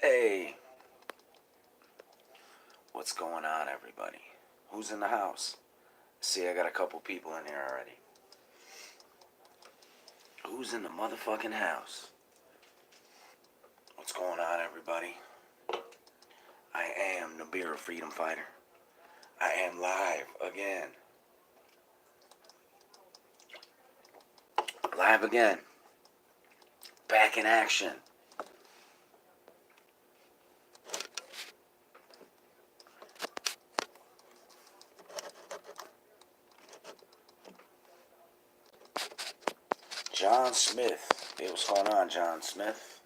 Hey, what's going on, everybody? Who's in the house? See, I got a couple people in here already. Who's in the motherfucking house? What's going on, everybody? I am Nibiru Freedom Fighter. I am live again. Live again. Back in action. John Smith. Hey, what's going on, John Smith?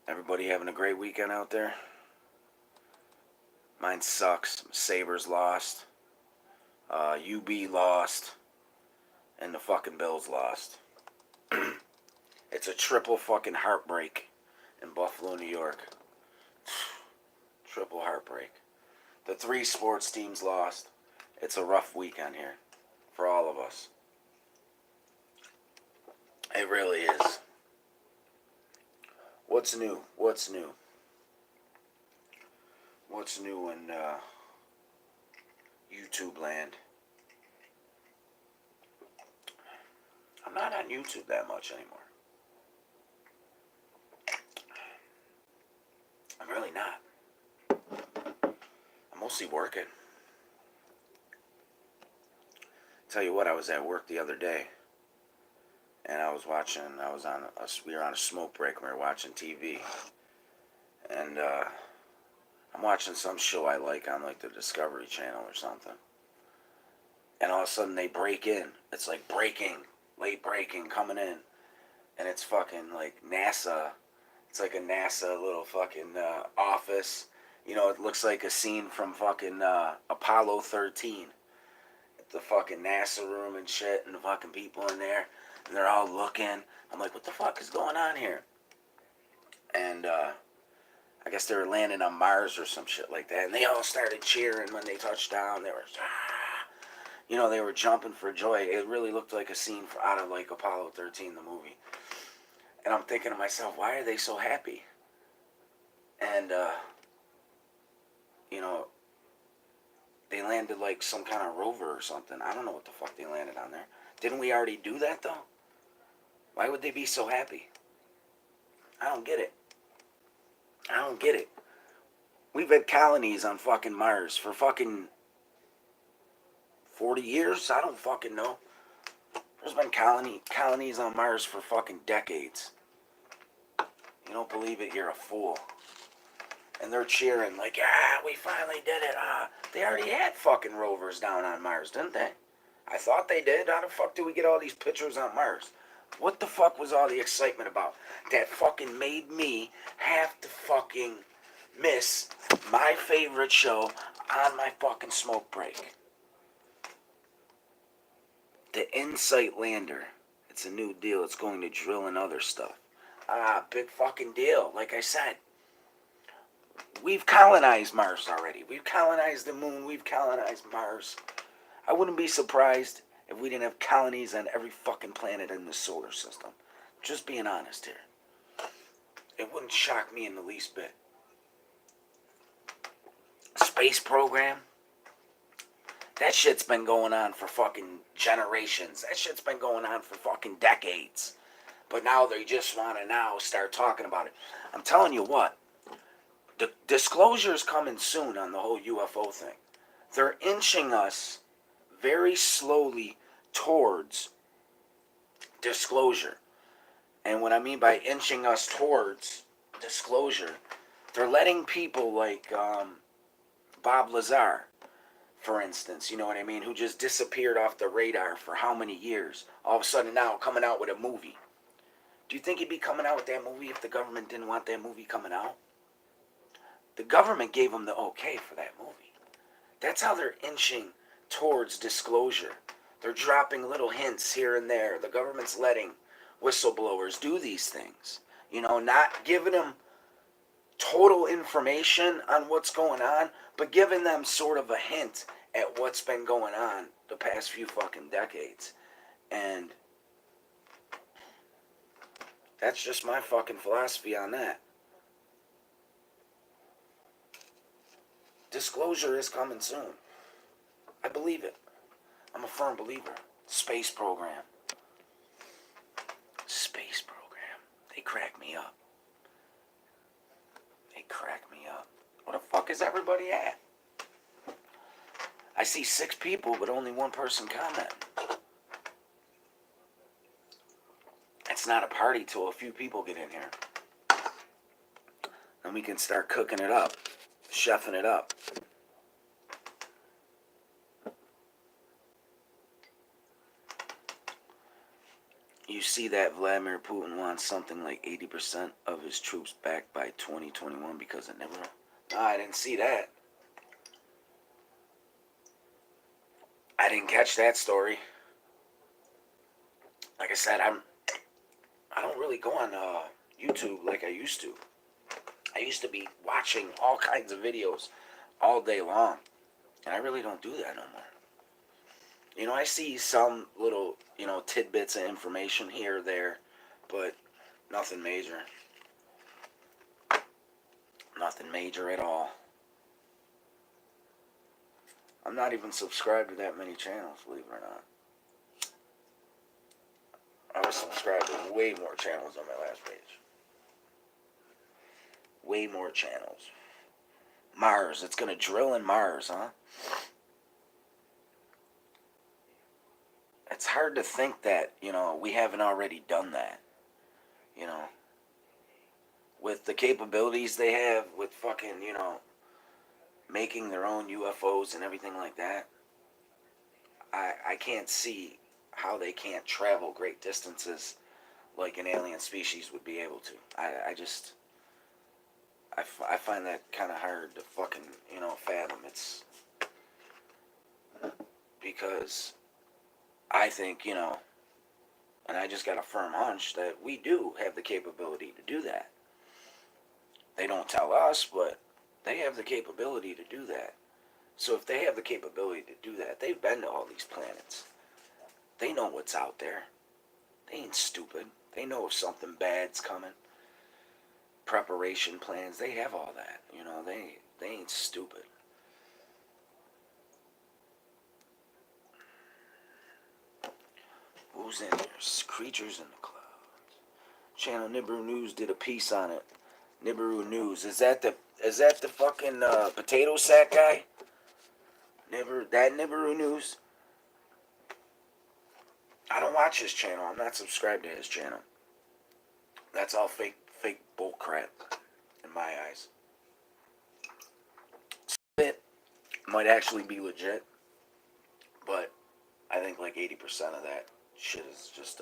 Everybody having a great weekend out there? Mine sucks. Sabres lost. UB lost. And the fucking Bills lost. It's a triple fucking heartbreak in Buffalo, New York. Triple heartbreak. The three sports teams lost. It's a rough weekend here for all of us. It really is. What's new? What's new? What's new in YouTube land? I'm not on YouTube that much anymore. I'm really not. I'm mostly working. Tell you what, I was at work the other day, and we were on a smoke break, and we were watching TV, and I'm watching some show I like on like the Discovery Channel or something, and all of a sudden they break in. It's like breaking, late breaking, coming in, and it's fucking like NASA. It's like a NASA little fucking office. You know, it looks like a scene from fucking Apollo 13. The fucking NASA room and shit, and the fucking people in there, and they're all looking. I'm like, what the fuck is going on here? And I guess they were landing on Mars or some shit like that, and they all started cheering when they touched down. They were, they were jumping for joy. It really looked like a scene out of like Apollo 13, the movie. And I'm thinking to myself, why are they so happy? And they landed like some kind of rover or something. I don't know what the fuck they landed on there. Didn't we already do that though? Why would they be so happy? I don't get it. I don't get it. We've had colonies on fucking Mars for fucking 40 years? I don't fucking know. There's been colonies on Mars for fucking decades. You don't believe it, you're a fool. And they're cheering like, yeah, we finally did it. They already had fucking rovers down on Mars, didn't they? I thought they did. How the fuck do we get all these pictures on Mars? What the fuck was all the excitement about? That fucking made me have to fucking miss my favorite show on my fucking smoke break. The Insight Lander. It's a new deal. It's going to drill and other stuff. Big fucking deal. Like I said, we've colonized Mars already. We've colonized the moon. We've colonized Mars. I wouldn't be surprised if we didn't have colonies on every fucking planet in the solar system. Just being honest here. It wouldn't shock me in the least bit. Space program? That shit's been going on for fucking generations. That shit's been going on for fucking decades. But now they just want to now start talking about it. I'm telling you what. The disclosure's coming soon on the whole UFO thing. They're inching us very slowly towards disclosure. And what I mean by inching us towards disclosure, they're letting people like Bob Lazar, for instance, you know what I mean, who just disappeared off the radar for how many years, all of a sudden now coming out with a movie. Do you think he'd be coming out with that movie if the government didn't want that movie coming out? The government gave him the okay for that movie. That's how they're inching towards disclosure. They're dropping little hints here and there. The government's letting whistleblowers do these things. You know, not giving them total information on what's going on, but giving them sort of a hint at what's been going on the past few fucking decades. And That's just my fucking philosophy on that. Disclosure is coming soon. I believe it. I'm a firm believer. Space program. Space program. They crack me up. They crack me up. Where the fuck is everybody at? I see 6 people, but only 1 person commenting. It's not a party till a few people get in here. Then we can start cooking it up. Chefing it up. You see that Vladimir Putin wants something like 80% of his troops back by 2021 because of Nibiru? No, I didn't see that. I didn't catch that story. Like I said, I don't really go on YouTube like I used to. I used to be watching all kinds of videos all day long, and I really don't do that no more. You know, I see some little, tidbits of information here or there, but nothing major. Nothing major at all. I'm not even subscribed to that many channels, believe it or not. I was subscribed to way more channels on my last page. Way more channels. Mars, it's going to drill in Mars, huh? It's hard to think that, we haven't already done that. With the capabilities they have, with fucking, making their own UFOs and everything like that. I can't see how they can't travel great distances like an alien species would be able to. I find that kind of hard to fucking, fathom. It's because I think, and I just got a firm hunch that we do have the capability to do that. They don't tell us, but they have the capability to do that. So if they have the capability to do that, they've been to all these planets. They know what's out there. They ain't stupid. They know if something bad's coming. Preparation plans, they have all that. They ain't stupid. Who's in here? Creatures in the clouds. Channel Nibiru News did a piece on it. Nibiru News. Is that the fucking potato sack guy? Nibiru News? I don't watch his channel. I'm not subscribed to his channel. That's all fake bull crap in my eyes. It might actually be legit, but I think like 80% of that shit is just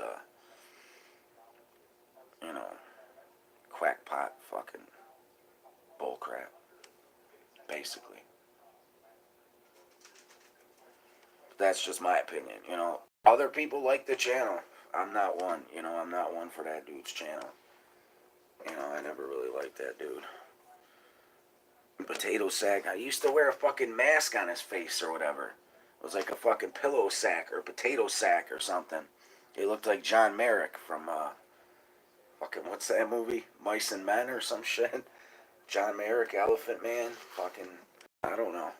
crackpot fucking bull crap, basically. But that's just my opinion. Other people like the channel. I'm not one. I'm not one for that dude's channel. I never really liked that dude. Potato sack. I used to wear a fucking mask on his face or whatever. It was like a fucking pillow sack or potato sack or something. He looked like John Merrick from fucking what's that movie? Mice and Men or some shit. John Merrick, Elephant Man. Fucking I don't know.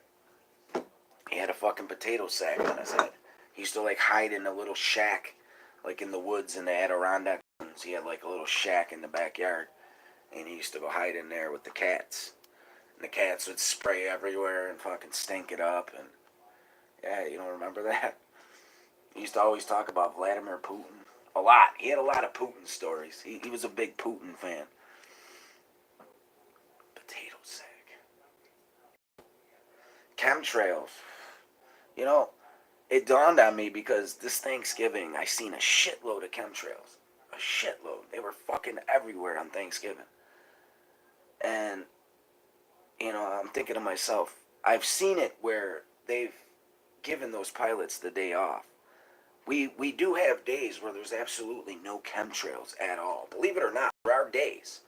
He had a fucking potato sack on his head. He used to like hide in a little shack, like in the woods in the Adirondack. He had like a little shack in the backyard, and he used to go hide in there with the cats. And the cats would spray everywhere and fucking stink it up. And yeah, you don't remember that? He used to always talk about Vladimir Putin. A lot. He had a lot of Putin stories. He was a big Putin fan. Potato sack. Chemtrails. It dawned on me because this Thanksgiving I seen a shitload of chemtrails. A shitload. They were fucking everywhere on Thanksgiving. And, I'm thinking to myself, I've seen it where they've given those pilots the day off. We do have days where there's absolutely no chemtrails at all. Believe it or not, there are days.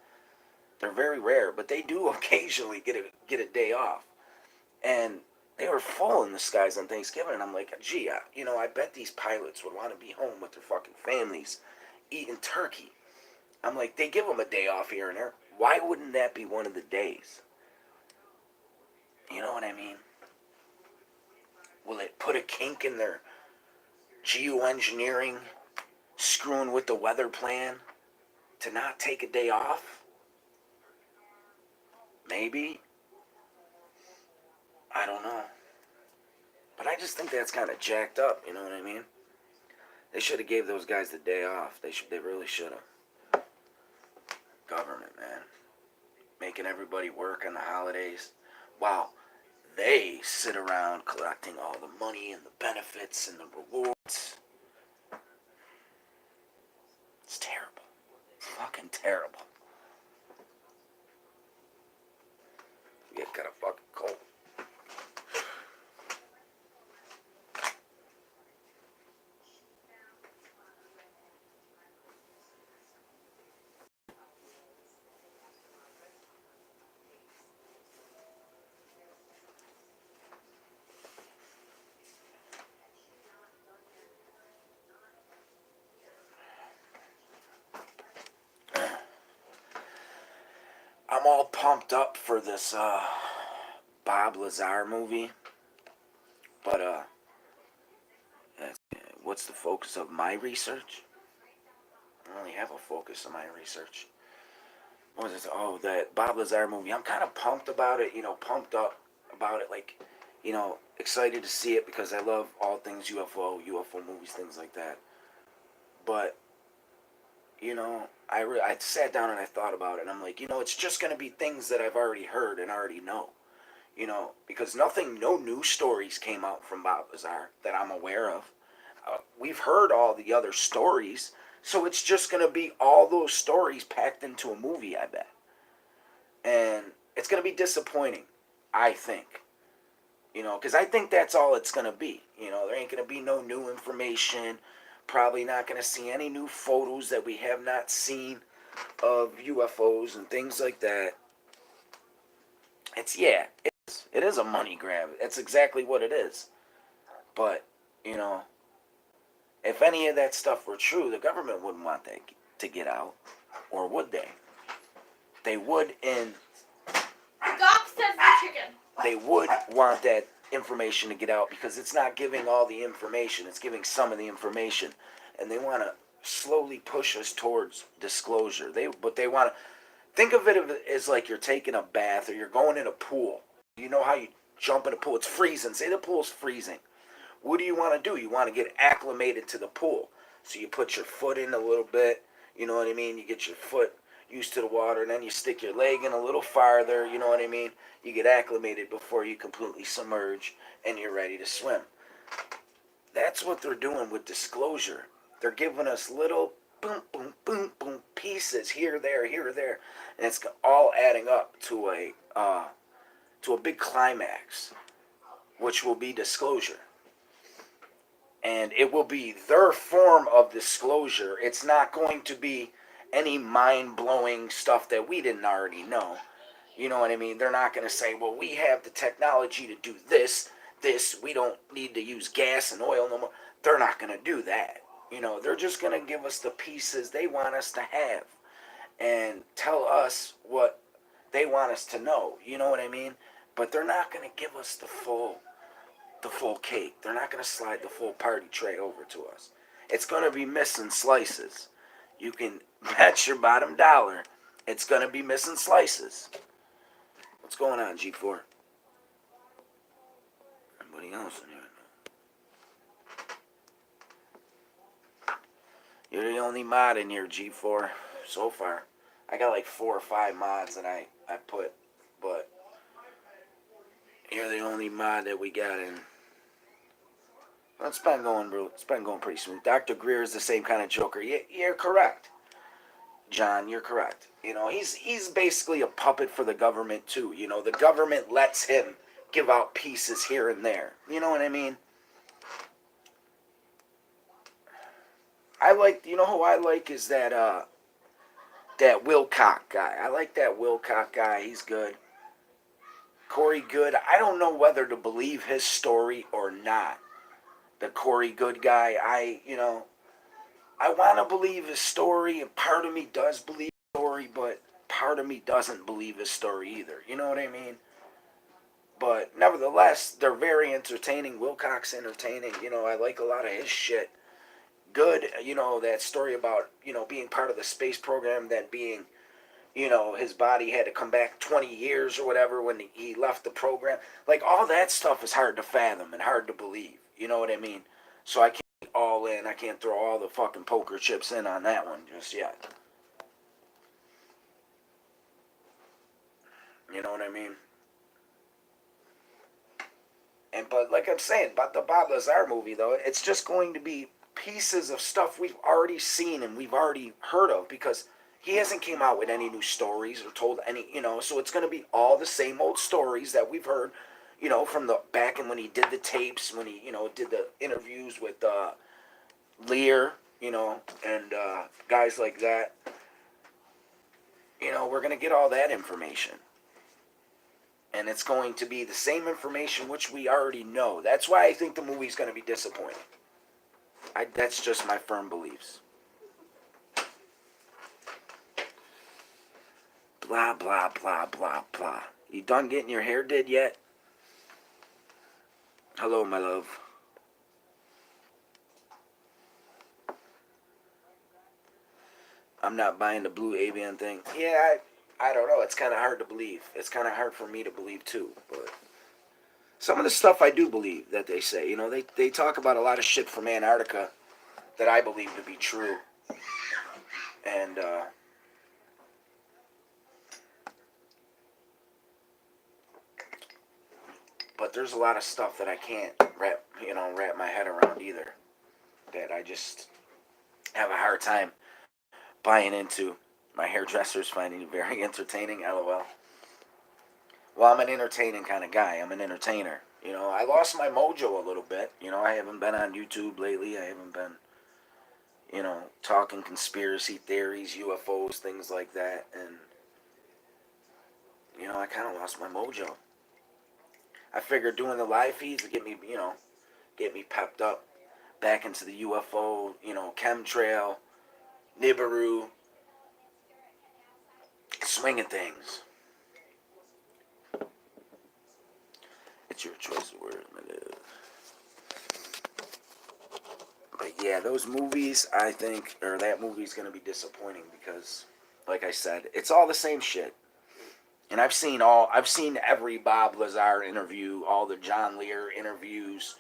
They're very rare, but they do occasionally get a day off. And they were full in the skies on Thanksgiving, and I'm like, gee, I bet these pilots would want to be home with their fucking families eating turkey. I'm like, they give them a day off here and there. Why wouldn't that be one of the days? You know what I mean? Will it put a kink in their geoengineering, screwing with the weather plan to not take a day off? Maybe. I don't know. But I just think that's kind of jacked up, you know what I mean? They should have gave those guys the day off. They really should have. Government, man. Making everybody work on the holidays. Wow. They sit around collecting all the money and the benefits and the rewards. It's terrible. It's fucking terrible. You got a fucking cold. I'm all pumped up for this Bob Lazar movie, but what's the focus of my research? I don't really have a focus of my research. What was it? Oh, that Bob Lazar movie. I'm kind of pumped about it. Pumped up about it. Like, excited to see it because I love all things UFO movies, things like that. But I sat down and I thought about it, and I'm like, it's just gonna be things that I've already heard and already know. Because no new stories came out from Bob Lazar that I'm aware of. We've heard all the other stories, so it's just going to be all those stories packed into a movie, I bet. And it's going to be disappointing, I think. Because I think that's all it's going to be. There ain't going to be no new information. Probably not going to see any new photos that we have not seen of UFOs and things like that. It is a money grab. That's exactly what it is. But, if any of that stuff were true, the government wouldn't want that to get out. Or would they? They would Doc says the chicken. They would want that information to get out because it's not giving all the information. It's giving some of the information. And they want to slowly push us towards disclosure. But they want to think of it as like you're taking a bath or you're going in a pool. You know how you jump in a pool? It's freezing. Say the pool's freezing. What do you want to do? You want to get acclimated to the pool. So you put your foot in a little bit. You know what I mean? You get your foot used to the water, and then you stick your leg in a little farther. You know what I mean? You get acclimated before you completely submerge and you're ready to swim. That's what they're doing with disclosure. They're giving us little boom, boom, boom, boom pieces here, there, and it's all adding up to a big climax, which will be disclosure. And it will be their form of disclosure. It's not going to be any mind-blowing stuff that we didn't already know. You know what I mean? They're not going to say, well, we have the technology to do this. We don't need to use gas and oil no more. They're not going to do that. They're just going to give us the pieces they want us to have and tell us what they want us to know. You know what I mean? But they're not going to give us the full cake. They're not going to slide the full party tray over to us. It's going to be missing slices. You can bet your bottom dollar it's going to be missing slices. What's going on, G4? Anybody else in here? You're the only mod in here, G4, so far. I got like 4 or 5 mods that I put, but you're the only mod that we got in. Well, it's been going pretty smooth. Dr. Greer is the same kind of joker. You're correct, John. You're correct. He's basically a puppet for the government too. The government lets him give out pieces here and there. You know what I mean? Who I like is that Wilcock guy. I like that Wilcock guy. He's good. Corey Good. I don't know whether to believe his story or not. The Corey Good guy. I want to believe his story, and part of me does believe his story, but part of me doesn't believe his story either. You know what I mean? But nevertheless, they're very entertaining. Wilcox entertaining. You know, I like a lot of his shit. Good. You know, that story about, you know, being part of the space program, then being, you know, his body had to come back 20 years or whatever when he left the program. Like, all that stuff is hard to fathom and hard to believe. You know what I mean? So I can't all in. I can't throw all the fucking poker chips in on that one just yet. You know what I mean? But like I'm saying about the Bob Lazar movie, though, it's just going to be pieces of stuff we've already seen and we've already heard of, because he hasn't came out with any new stories or told any, you know. So it's going to be all the same old stories that we've heard, you know, from the back and when he did the tapes, when he, you know, did the interviews with Lear, you know, and guys like that. You know, we're going to get all that information. And it's going to be the same information which we already know. That's why I think the movie's going to be disappointing. That's just my firm beliefs. Blah, blah, blah, blah, blah. You done getting your hair did yet? Hello, my love. I'm not buying the blue avian thing. Yeah, I don't know. It's kind of hard to believe. It's kind of hard for me to believe, too. But some of the stuff I do believe that they say. You know, they talk about a lot of shit from Antarctica that I believe to be true. And, but there's a lot of stuff that I can't wrap my head around either. That I just have a hard time buying into. My hairdresser's finding it very entertaining, lol. Well, I'm an entertaining kind of guy. I'm an entertainer. You know, I lost my mojo a little bit. You know, I haven't been on YouTube lately. I haven't been, you know, talking conspiracy theories, UFOs, things like that. And, you know, I kind of lost my mojo. I figured doing the live feeds would get me, you know, get me pepped up back into the UFO, you know, chemtrail, Nibiru, swinging things. It's your choice of words, my love. But yeah, those movies, I think, or that movie's going to be disappointing because, like I said, it's all the same shit. And I've seen every Bob Lazar interview, all the John Lear interviews.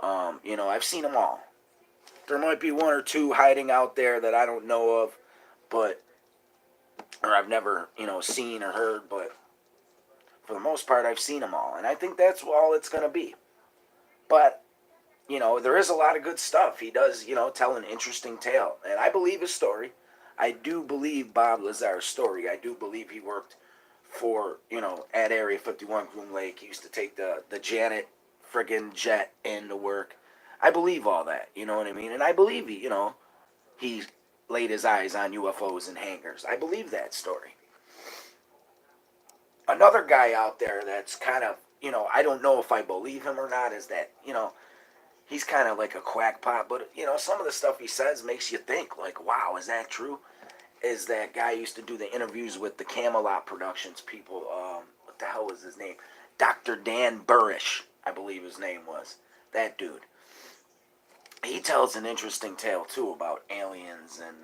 You know, I've seen them all. There might be one or two hiding out there that I don't know of, but, or I've never, you know, seen or heard, but for the most part, I've seen them all. And I think that's all it's going to be. But, you know, there is a lot of good stuff. He does, you know, tell an interesting tale. And I believe his story. I do believe Bob Lazar's story. I do believe he worked for, you know, at Area 51 Groom Lake. He used to take the Janet friggin' jet in to work. I believe all that, you know what I mean? And I believe he, you know, he laid his eyes on UFOs and hangars. I believe that story. Another guy out there that's kind of, you know, I don't know if I believe him or not, is that, you know, he's kind of like a quackpot, but, you know, some of the stuff he says makes you think, like, wow, is that true? Is that guy used to do the interviews with the Camelot Productions people. What the hell was his name? Dr. Dan Burrish, I believe his name was. That dude. He tells an interesting tale, too, about aliens and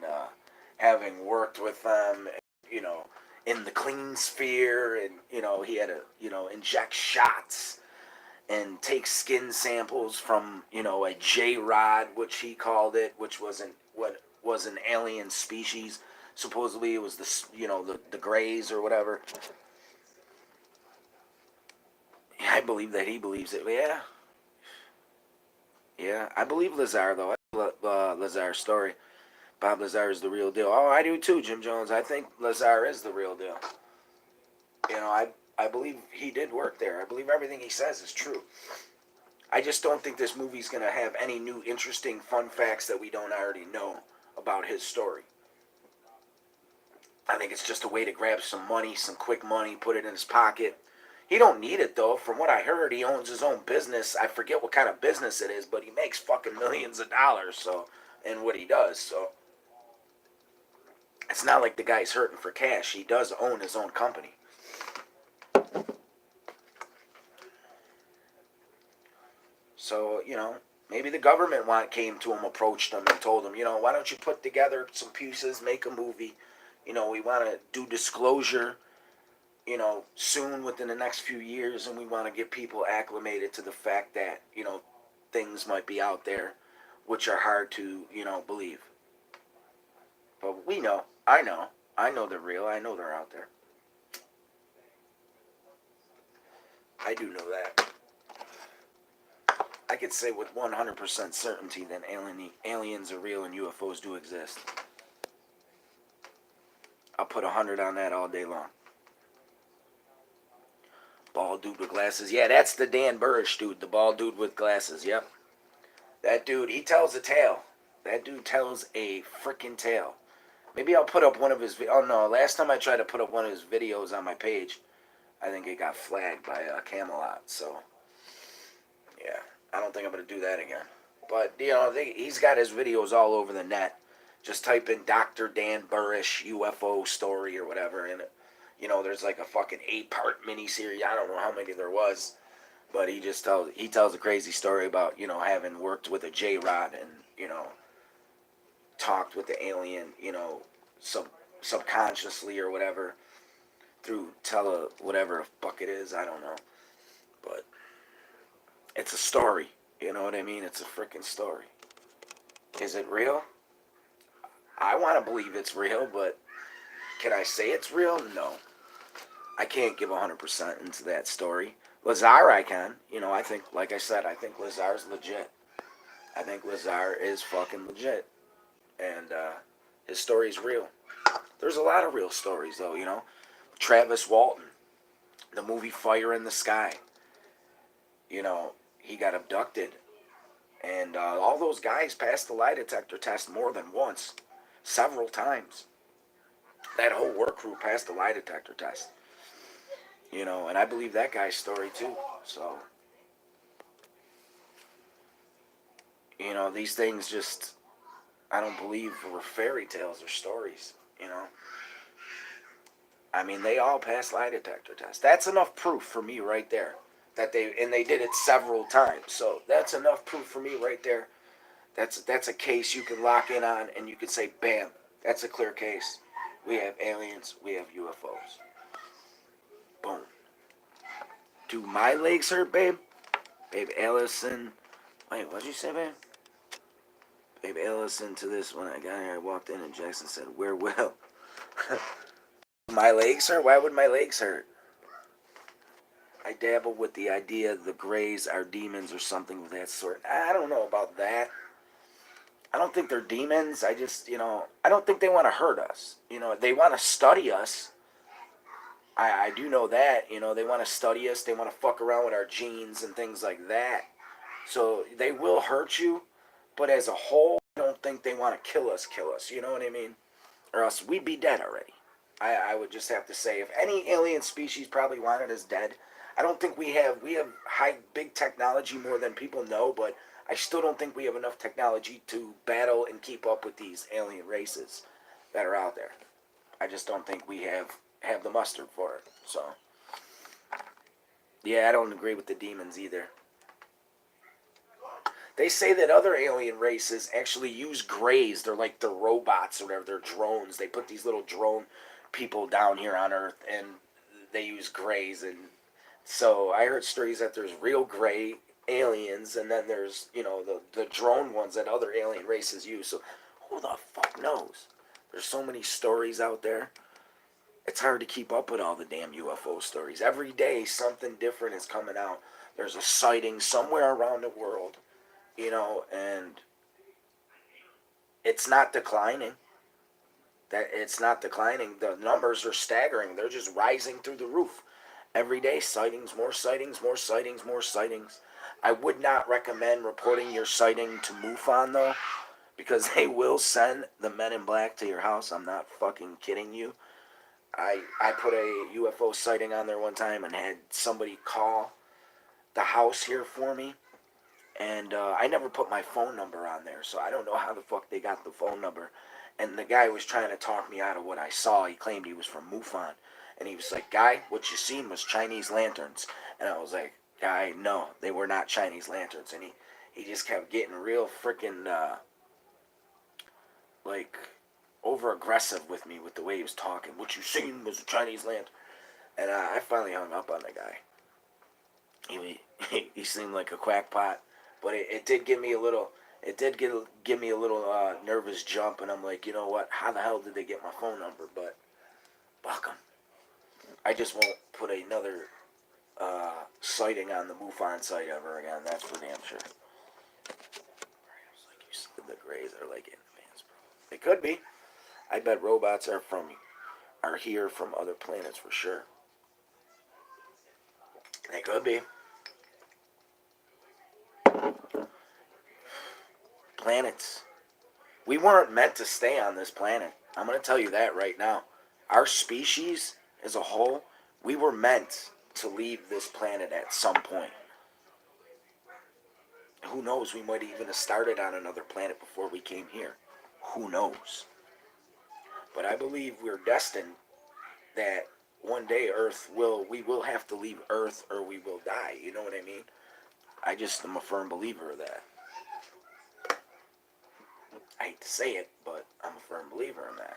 having worked with them, you know, in the clean sphere. And, you know, he had to, you know, inject shots and take skin samples from, you know, a J-Rod, which he called it, which wasn't what was an alien species. Supposedly it was the, you know, the Greys or whatever. Yeah, I believe that he believes it. Yeah. Yeah, I believe Lazar, though. I love Lazar's story. Bob Lazar is the real deal. Oh, I do too, Jim Jones. I think Lazar is the real deal. You know, I believe he did work there. I believe everything he says is true. I just don't think this movie's going to have any new interesting fun facts that we don't already know about his story. I think it's just a way to grab some money, some quick money, put it in his pocket. He don't need it, though. From what I heard, he owns his own business. I forget what kind of business it is, but he makes fucking millions of dollars. So in what he does. So it's not like the guy's hurting for cash. He does own his own company. So, maybe the government came to him, approached him, and told him, why don't you put together some pieces, make a movie? We want to do disclosure, soon within the next few years, and we want to get people acclimated to the fact that, things might be out there which are hard to, believe. But we know, I know they're real, I know they're out there. I do know that. I could say with 100% certainty that aliens are real and UFOs do exist. I'll put 100 on that all day long. Bald dude with glasses. Yeah, that's the Dan Burrish dude, the bald dude with glasses. Yep. That dude, he tells a tale. That dude tells a freaking tale. Maybe I'll put up one of his... Oh, no. Last time I tried to put up one of his videos on my page, I think it got flagged by Camelot. So, yeah. I don't think I'm going to do that again. But, he's got his videos all over the net. Just type in Dr. Dan Burrish UFO story or whatever, and there's like a fucking 8-part miniseries. I don't know how many there was, but he tells a crazy story about having worked with a J Rod and talked with the alien subconsciously or whatever through whatever the fuck it is. I don't know, but it's a story. You know what I mean? It's a freaking story. Is it real? I want to believe it's real, but can I say it's real? No. I can't give 100% into that story. Lazar, I can. I think, like I said, I think Lazar's legit. I think Lazar is fucking legit. And his story's real. There's a lot of real stories, though, Travis Walton, the movie Fire in the Sky. He got abducted. And all those guys passed the lie detector test more than once. Several times. That whole work crew passed the lie detector test. And I believe that guy's story too. So, these things just, I don't believe were fairy tales or stories, I mean, they all pass lie detector tests. That's enough proof for me right there. And they did it several times. So that's enough proof for me right there. That's a case you can lock in on and you can say, bam, that's a clear case. We have aliens, we have UFOs. Boom. Do my legs hurt, babe? Babe Allison. Wait, what'd you say, babe? Babe Allison to this when I got here. I walked in and Jackson said, "Where will?" My legs hurt? Why would my legs hurt? I dabble with the idea the Greys are demons or something of that sort. I don't know about that. I don't think they're demons. I just, I don't think they want to hurt us. They want to study us. I do know that. They want to study us. They want to fuck around with our genes and things like that. So they will hurt you, but as a whole, I don't think they want to kill us. You know what I mean? Or else we'd be dead already. I would just have to say, if any alien species probably wanted us dead, I don't think we have big technology more than people know, but I still don't think we have enough technology to battle and keep up with these alien races that are out there. I just don't think we have the mustard for it. So, yeah, I don't agree with the demons either. They say that other alien races actually use greys. They're robots or whatever. They're drones. They put these little drone people down here on Earth, and they use greys. And so I heard stories that there's real gray aliens, and then there's the drone ones that other alien races use. So who the fuck knows? There's so many stories out there. It's hard to keep up with all the damn UFO stories. Every day something different is coming out. There's a sighting somewhere around the world. And it's not declining. It's not declining. The numbers are staggering. They're just rising through the roof. Every day, sightings, more sightings, more sightings, more sightings. I would not recommend reporting your sighting to MUFON, though, because they will send the men in black to your house. I'm not fucking kidding you. I put a UFO sighting on there one time and had somebody call the house here for me. And I never put my phone number on there, so I don't know how the fuck they got the phone number. And the guy was trying to talk me out of what I saw. He claimed he was from MUFON. And he was like, "Guy, what you seen was Chinese lanterns." And I was like, "Guy, no, they were not Chinese lanterns." And he just kept getting real freaking, like, over aggressive with me with the way he was talking. "What you seen was a Chinese lantern." And I finally hung up on the guy. He seemed like a quackpot, but it did give me a little. It did give me a little nervous jump, and I'm like, you know what? How the hell did they get my phone number? But fuck them. I just won't put another sighting on the MUFON site ever again. That's for damn sure. Like you said, the Greys are like advanced, bro. It could be. I bet robots are here from other planets for sure. They could be. Planets. We weren't meant to stay on this planet. I'm going to tell you that right now. Our species as a whole, we were meant to leave this planet at some point. Who knows? We might even have started on another planet before we came here. Who knows? But I believe we're destined that one day we will have to leave Earth or we will die. You know what I mean? I just am a firm believer of that. I hate to say it, but I'm a firm believer in that.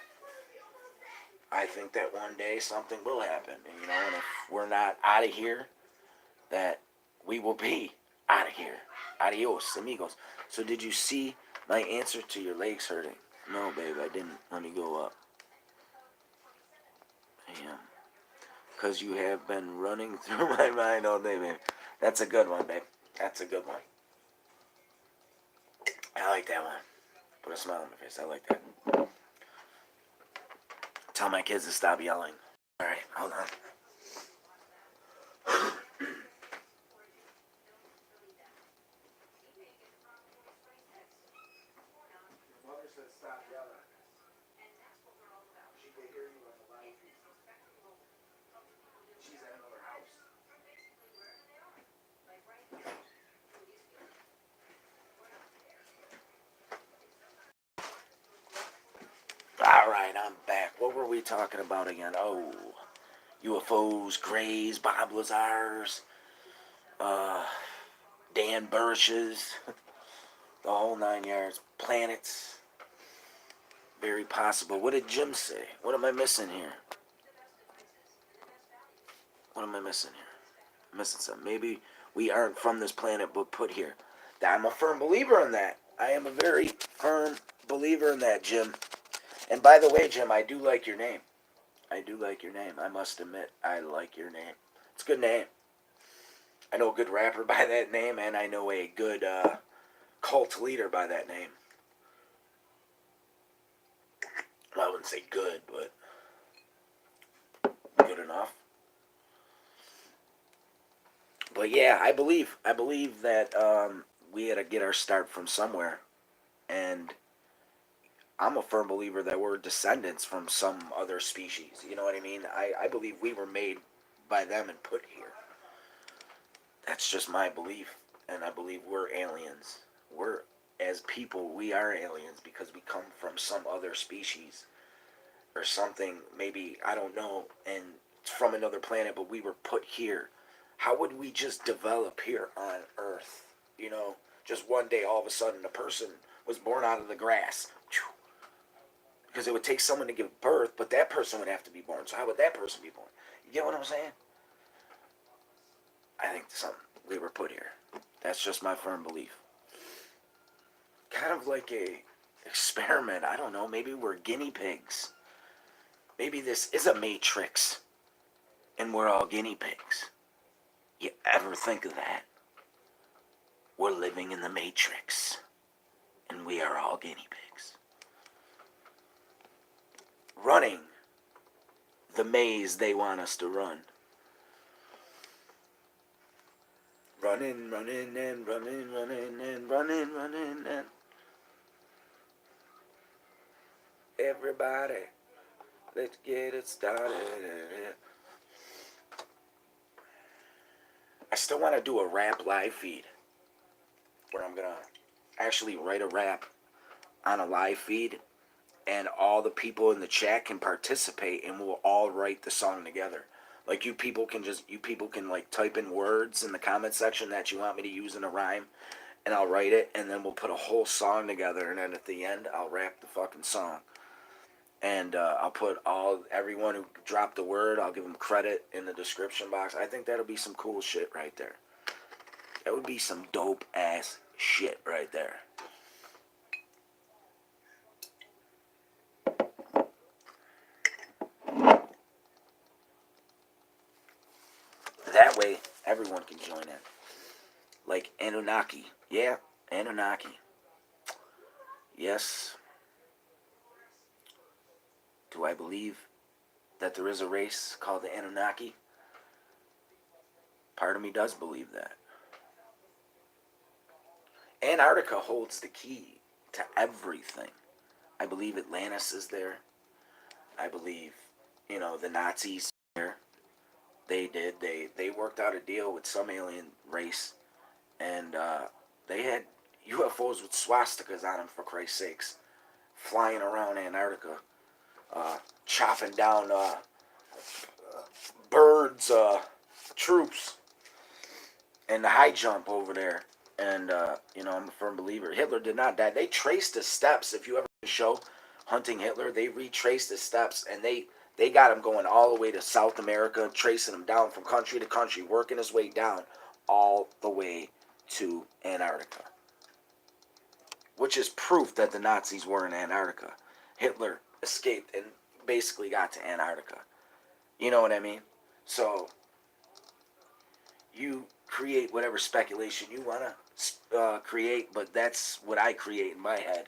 I think that one day something will happen, you know, and if we're not out of here, that we will be out of here. Adios, amigos. So did you see my answer to your legs hurting? No, babe, I didn't. Let me go up. Damn. Because you have been running through my mind all day, babe. That's a good one, babe. That's a good one. I like that one. Put a smile on my face. I like that. Tell my kids to stop yelling. All right, hold on. Mother said stop yelling. She could hear you on the live feed. She's at another house. All right, I'm back. What were we talking about again? Oh, UFOs, Greys, Bob Lazars, Dan Burrishes, the whole 9 yards. Planets. Very possible. What did Jim say? What am I missing here? What am I missing here? I'm missing something. Maybe we aren't from this planet but put here. I'm a firm believer in that. I am a very firm believer in that, Jim. And by the way, Jim, I do like your name. I do like your name. I must admit, I like your name. It's a good name. I know a good rapper by that name, and I know a good cult leader by that name. Well, I wouldn't say good, but good enough. But yeah, I believe that we had to get our start from somewhere, and I'm a firm believer that we're descendants from some other species. You know what I mean? I believe we were made by them and put here. That's just my belief, and I believe we're aliens. We're, as people, we are aliens because we come from some other species or something. Maybe, I don't know, and from another planet, but we were put here. How would we just develop here on Earth? You know, just one day, all of a sudden, a person was born out of the grass. Because it would take someone to give birth, but that person would have to be born. So how would that person be born? You get what I'm saying? I think we were put here. That's just my firm belief. Kind of like a experiment. I don't know. Maybe we're guinea pigs. Maybe this is a matrix, and we're all guinea pigs. You ever think of that? We're living in the matrix, and we are all guinea pigs. Running the maze they want us to run. Running, running, and running, running, and running, running, and everybody, let's get it started. I still want to do a rap live feed. where I'm gonna actually write a rap on a live feed, and all the people in the chat can participate, and we'll all write the song together. Like you people can like type in words in the comment section that you want me to use in a rhyme, and I'll write it, and then we'll put a whole song together, and then at the end I'll rap the fucking song. And I'll put everyone who dropped the word, I'll give them credit in the description box. I think that'll be some cool shit right there. That would be some dope ass shit right there. That way, everyone can join in. Like Anunnaki. Yeah, Anunnaki. Yes. Do I believe that there is a race called the Anunnaki? Part of me does believe that. Antarctica holds the key to everything. I believe Atlantis is there. I believe, the Nazis there. They worked out a deal with some alien race, and they had UFOs with swastikas on them, for Christ's sakes, flying around Antarctica, chopping down birds, troops, and the high jump over there. And I'm a firm believer. Hitler did not die. They traced his steps. If you ever show Hunting Hitler, they retraced his steps, and they got him going all the way to South America, tracing him down from country to country, working his way down all the way to Antarctica, which is proof that the Nazis were in Antarctica. Hitler escaped and basically got to Antarctica. You know what I mean? So you create whatever speculation you want to create, but that's what I create in my head.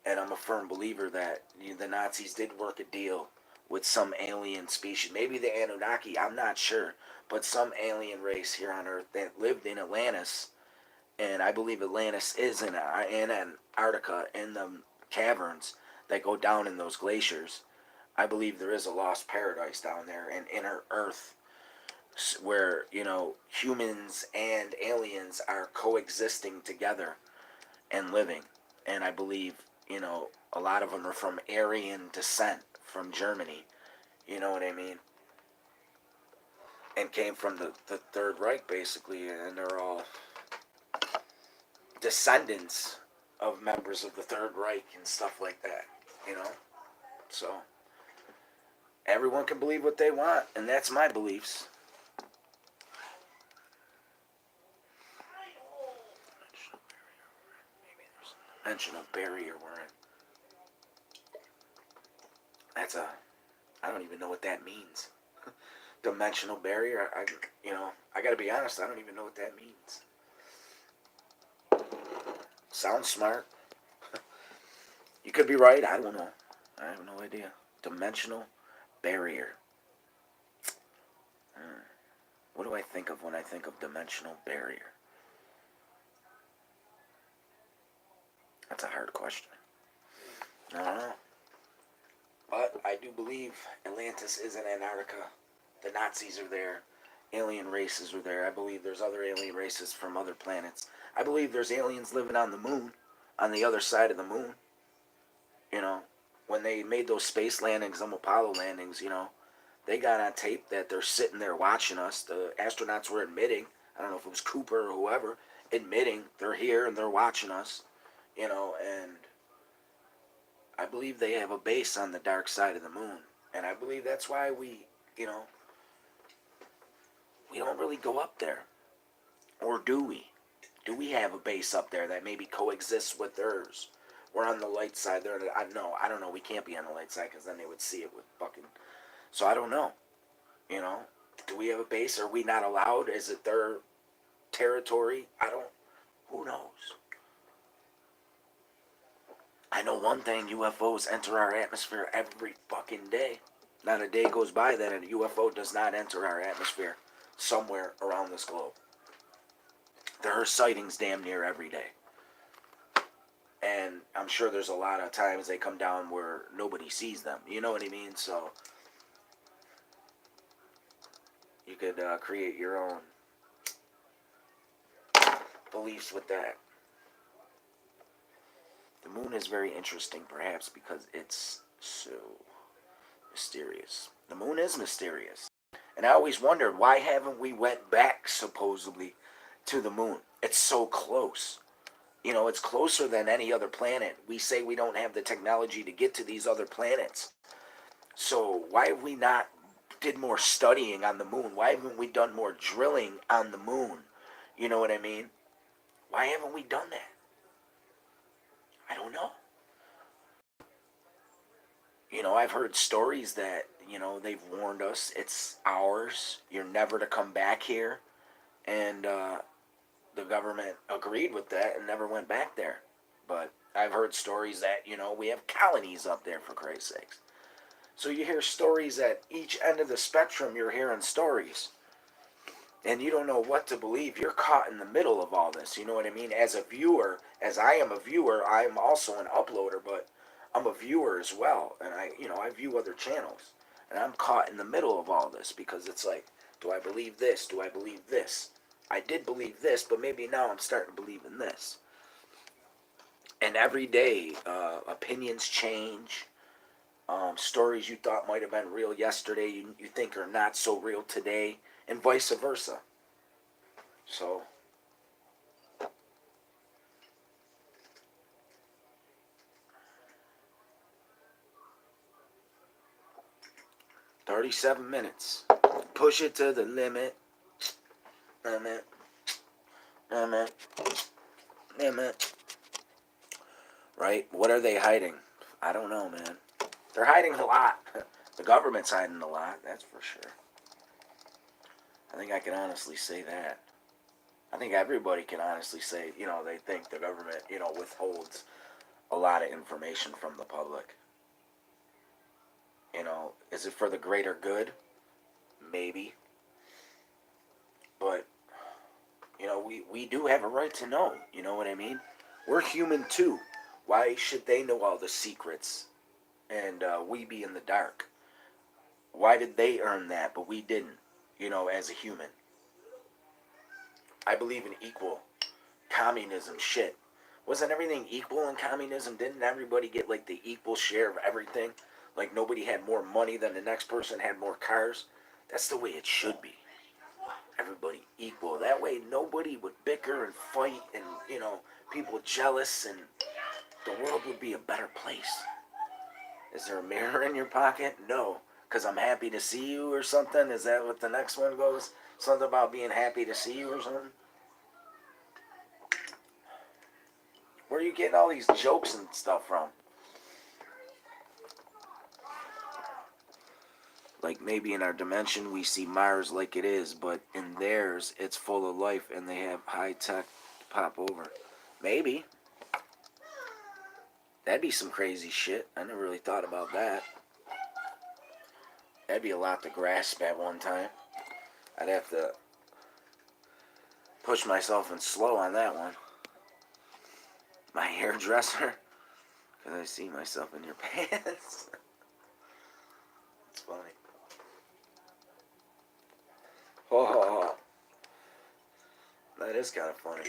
And I'm a firm believer that the Nazis did work a deal with some alien species. Maybe the Anunnaki, I'm not sure. But some alien race here on Earth that lived in Atlantis. And I believe Atlantis is in Antarctica, in the caverns that go down in those glaciers. I believe there is a lost paradise down there in inner Earth, where, humans and aliens are coexisting together and living. And I believe, a lot of them are from Aryan descent from Germany. You know what I mean? And came from the Third Reich, basically. And they're all descendants of members of the Third Reich and stuff like that. So everyone can believe what they want. And that's my beliefs. Dimensional barrier we're in. I don't even know what that means. Dimensional barrier, I gotta be honest, I don't even know what that means. Sounds smart. You could be right, I don't know. I have no idea. Dimensional barrier. What do I think of when I think of dimensional barrier? That's a hard question. I don't know. But I do believe Atlantis is in Antarctica. The Nazis are there. Alien races are there. I believe there's other alien races from other planets. I believe there's aliens living on the moon, on the other side of the moon. When they made those space landings, them Apollo landings, they got on tape that they're sitting there watching us. The astronauts were admitting, I don't know if it was Cooper or whoever, admitting they're here and they're watching us, and I believe they have a base on the dark side of the moon. And I believe that's why we don't really go up there. Or do we? Do we have a base up there that maybe coexists with theirs? We're on the light side. I don't know. We can't be on the light side because then they would see it with fucking... So I don't know. Do we have a base? Are we not allowed? Is it their territory? Who knows? I know one thing, UFOs enter our atmosphere every fucking day. Not a day goes by that a UFO does not enter our atmosphere somewhere around this globe. There are sightings damn near every day. And I'm sure there's a lot of times they come down where nobody sees them. You know what I mean? So you could create your own beliefs with that. The moon is very interesting, perhaps because it's so mysterious. The moon is mysterious. And I always wondered, why haven't we went back, supposedly, to the moon? It's so close. You know, it's closer than any other planet. We say we don't have the technology to get to these other planets. So why have we not did more studying on the moon? Why haven't we done more drilling on the moon? You know what I mean? Why haven't we done that? I don't know. You know, I've heard stories that, you know, they've warned us it's ours. You're never to come back here. And the government agreed with that and never went back there. But I've heard stories that, you know, we have colonies up there, for Christ's sakes. So you hear stories at each end of the spectrum, you're hearing stories. And you don't know what to believe. You're caught in the middle of all this. You know what I mean? As a viewer, as I am a viewer, I am also an uploader, but I'm a viewer as well. And I view other channels. And I'm caught in the middle of all this because it's like, do I believe this? Do I believe this? I did believe this, but maybe now I'm starting to believe in this. And every day, opinions change. Stories you thought might have been real yesterday, you think are not so real today, and vice versa. So, 37 minutes. Push it to the limit. Limit. Limit. Limit. Right? What are they hiding? I don't know, man. They're hiding a lot. The government's hiding a lot, that's for sure. I think I can honestly say that. I think everybody can honestly say, you know, they think the government, you know, withholds a lot of information from the public. You know, is it for the greater good? Maybe. But, you know, we do have a right to know. You know what I mean? We're human too. Why should they know all the secrets and we be in the dark? Why did they earn that, but we didn't, you know, as a human? I believe in equal communism shit. Wasn't everything equal in communism? Didn't everybody get like the equal share of everything? Like nobody had more money than the next person had more cars? That's the way it should be. Everybody equal. That way nobody would bicker and fight and, you know, people jealous, and the world would be a better place. Is there a mirror in your pocket? No. Because I'm happy to see you or something? Is that what the next one goes? Something about being happy to see you or something? Where are you getting all these jokes and stuff from? Like maybe in our dimension we see Mars like it is, but in theirs it's full of life and they have high tech pop over. Maybe. That'd be some crazy shit. I never really thought about that. That'd be a lot to grasp at one time. I'd have to push myself in slow on that one. My hairdresser? Because I see myself in your pants. It's funny. Oh, that is kind of funny.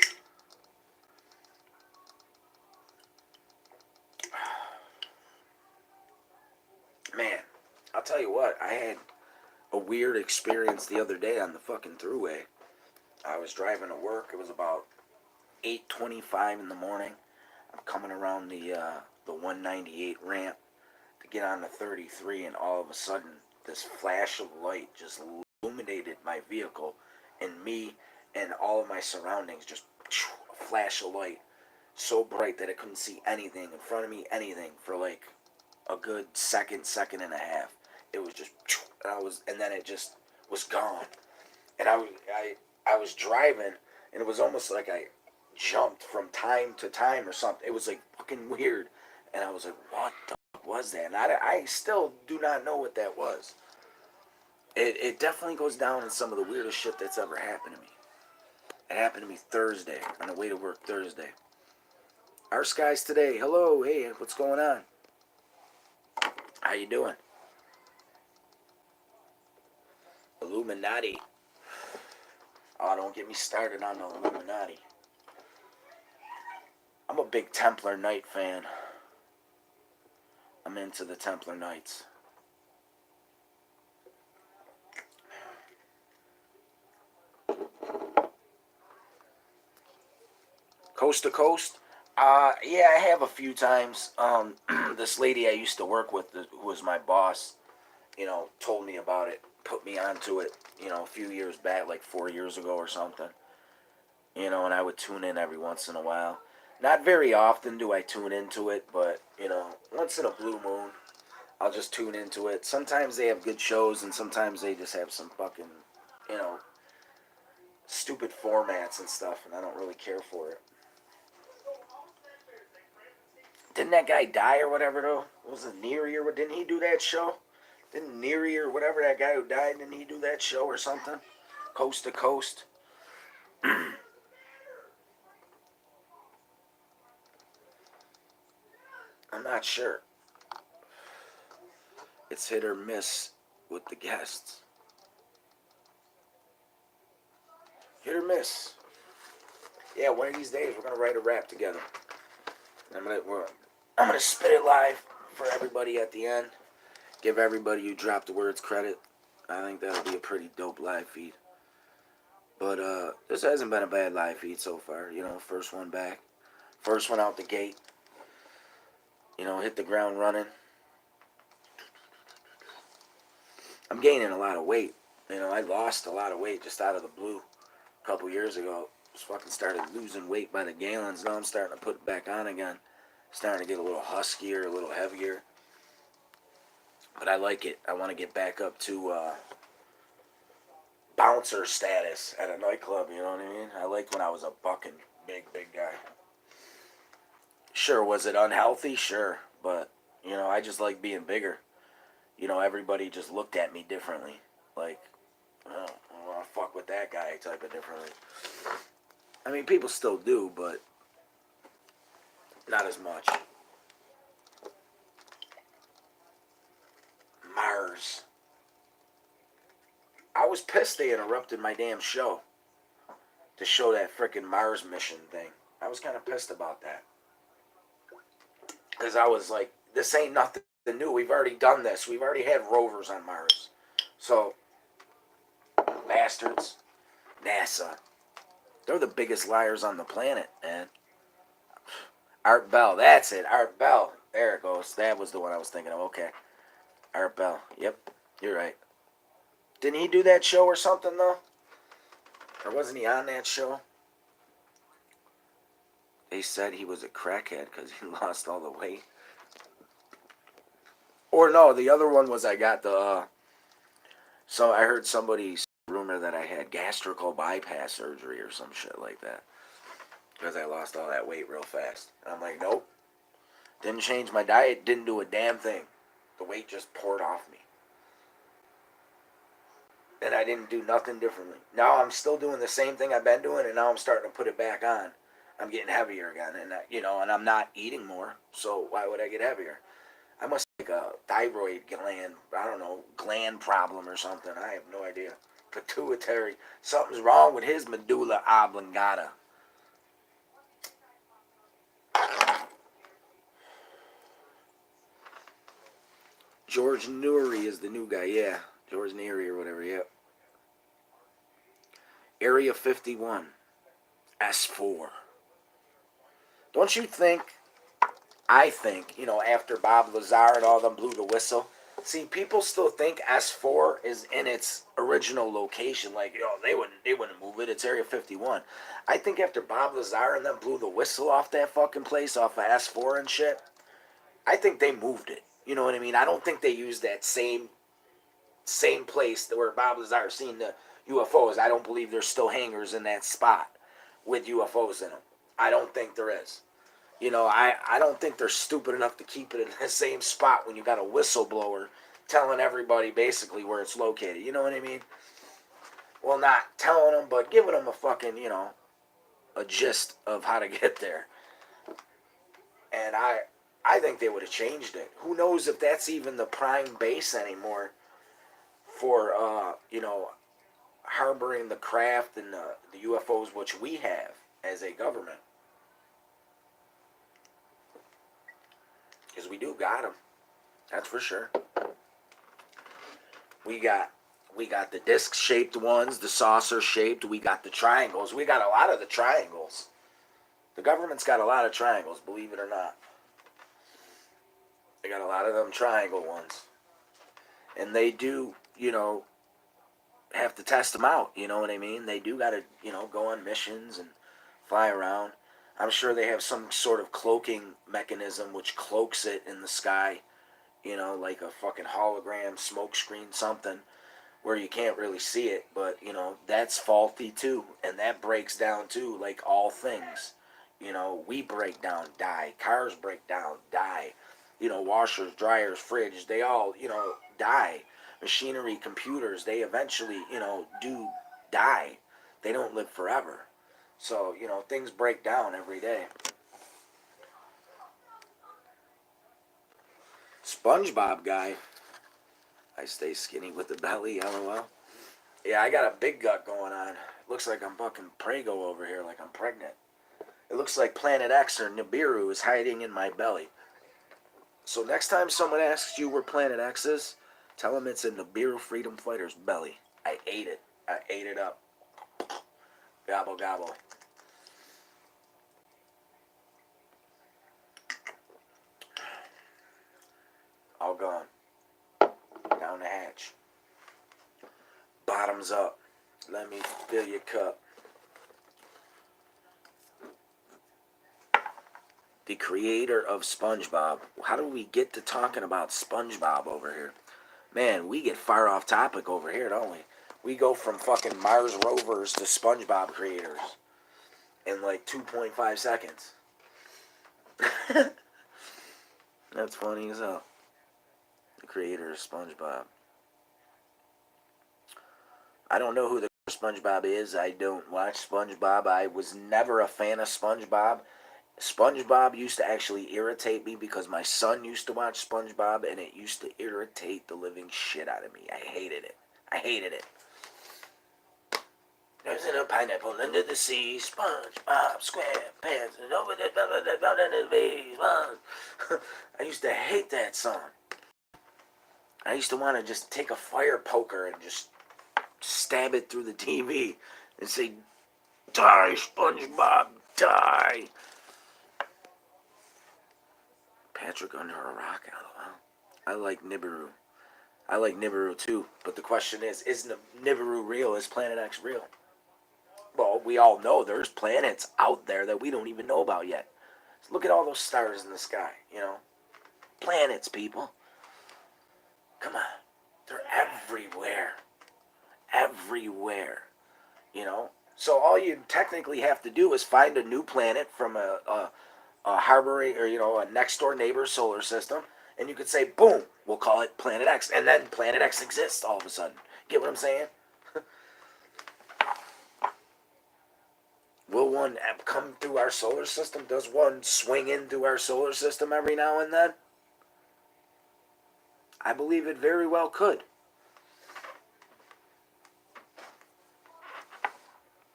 Man, I'll tell you what, I had a weird experience the other day on the fucking thruway. I was driving to work. It was about 8:25 in the morning. I'm coming around the 198 ramp to get on the 33, and all of a sudden, this flash of light just illuminated my vehicle, and me and all of my surroundings. Just a flash of light, so bright that I couldn't see anything in front of me, anything for like a good second and a half. It was just, and then it just was gone. And I was driving, and it was almost like I jumped from time to time or something. It was like fucking weird, and I was like, what the fuck was that? And I still do not know what that was. It definitely goes down in some of the weirdest shit that's ever happened to me. It happened to me Thursday, on the way to work Thursday. Our skies today. Hello, hey, what's going on? How you doing? Illuminati. Oh, don't get me started on the Illuminati. I'm a big Templar Knight fan. I'm into the Templar Knights. Coast to Coast? Yeah, I have a few times. This lady I used to work with, who was my boss, told me about it, put me onto it, a few years back, like 4 years ago or something. And I would tune in every once in a while. Not very often do I tune into it, but, once in a blue moon, I'll just tune into it. Sometimes they have good shows, and sometimes they just have some fucking, you know, stupid formats and stuff, and I don't really care for it. Didn't that guy die or whatever, though? Was it Neary or what? Didn't he do that show? Didn't Neary or whatever, that guy who died, didn't he do that show or something? Coast to Coast? I'm not sure. It's hit or miss with the guests. Hit or miss. Yeah, one of these days we're gonna write a rap together. I'm gonna spit it live for everybody at the end. Give everybody who dropped the words credit. I think that'll be a pretty dope live feed. But this hasn't been a bad live feed so far. First one back, first one out the gate. Hit the ground running. I'm gaining a lot of weight. I lost a lot of weight just out of the blue a couple years ago. Just fucking started losing weight by the gallons. Now I'm starting to put it back on again. Starting to get a little huskier, a little heavier. But I like it. I want to get back up to bouncer status at a nightclub, you know what I mean? I liked when I was a bucking big guy. Sure, was it unhealthy? Sure. But, I just like being bigger. Everybody just looked at me differently. Like, I don't want to fuck with that guy type of differently. I mean, people still do, but not as much. Mars. I was pissed they interrupted my damn show to show that frickin' Mars mission thing. I was kind of pissed about that. Because I was like, this ain't nothing new. We've already done this. We've already had rovers on Mars. So, bastards, NASA, they're the biggest liars on the planet, man. Art Bell, that's it. Art Bell. There it goes. That was the one I was thinking of. Okay. Art Bell. Yep, you're right. Didn't he do that show or something, though? Or wasn't he on that show? They said he was a crackhead because he lost all the weight. Or no, the other one was I got the... so I heard somebody rumor that I had gastrical bypass surgery or some shit like that. Because I lost all that weight real fast. And I'm like, nope. Didn't change my diet. Didn't do a damn thing. The weight just poured off me. And I didn't do nothing differently. Now I'm still doing the same thing I've been doing, and now I'm starting to put it back on. I'm getting heavier again, and and I'm not eating more. So why would I get heavier? I must have like a thyroid gland, I don't know, gland problem or something. I have no idea. Pituitary. Something's wrong with his medulla oblongata. George Noory is the new guy, yeah. George Neary or whatever, yep. Area 51. S4. Don't you think, I think, after Bob Lazar and all them blew the whistle, see, people still think S4 is in its original location. Like, they wouldn't move it. It's Area 51. I think after Bob Lazar and them blew the whistle off that fucking place, off of S4 and shit, I think they moved it. You know what I mean? I don't think they used that same place where Bob Lazar seen the UFOs. I don't believe there's still hangars in that spot with UFOs in them. I don't think there is. I don't think they're stupid enough to keep it in the same spot when you got a whistleblower telling everybody basically where it's located. You know what I mean? Well, not telling them, but giving them a fucking, a gist of how to get there. And I think they would have changed it. Who knows if that's even the prime base anymore for, harboring the craft and the UFOs which we have as a government. Because we do got them. That's for sure. We got the disc-shaped ones, the saucer-shaped. We got the triangles. We got a lot of the triangles. The government's got a lot of triangles, believe it or not. They got a lot of them triangle ones. And they do, have to test them out, you know what I mean? They do got to, go on missions and fly around. I'm sure they have some sort of cloaking mechanism which cloaks it in the sky, like a fucking hologram, smoke screen, something, where you can't really see it, but, that's faulty too, and that breaks down too, like all things. We break down, die. Cars break down, die. Washers, dryers, fridge, they all, die. Machinery, computers, they eventually, do die. They don't live forever. So, things break down every day. SpongeBob guy. I stay skinny with the belly, lol. Yeah, I got a big gut going on. Looks like I'm fucking Prego over here, like I'm pregnant. It looks like Planet X or Nibiru is hiding in my belly. So next time someone asks you where Planet X is, tell them it's in Nibiru Freedom Fighter's belly. I ate it. I ate it up. Gobble, gobble. All gone. Down the hatch. Bottoms up. Let me fill your cup. The creator of SpongeBob. How do we get to talking about SpongeBob over here? Man, we get far off topic over here, don't we? We go from fucking Mars rovers to SpongeBob creators in like 2.5 seconds. That's funny as hell. The creator of SpongeBob. I don't know who the SpongeBob is. I don't watch SpongeBob. I was never a fan of SpongeBob. SpongeBob used to actually irritate me because my son used to watch SpongeBob and it used to irritate the living shit out of me. I hated it. I hated it. There's a pineapple under the sea, SpongeBob SquarePants, and over the bee. I used to hate that song. I used to want to just take a fire poker and just stab it through the TV and say, "Die, SpongeBob, die." Patrick under a rock, lol. I like Nibiru. I like Nibiru too, but the question is Nibiru real? Is Planet X real? Well, we all know there's planets out there that we don't even know about yet. So look at all those stars in the sky, Planets, people. Come on. They're everywhere. Everywhere. So all you technically have to do is find a new planet from a harboring or a next door neighbor's solar system, and you could say, boom, we'll call it Planet X, and then Planet X exists all of a sudden. Get what I'm saying? Will one come through our solar system? Does one swing into our solar system every now and then? I believe it very well could.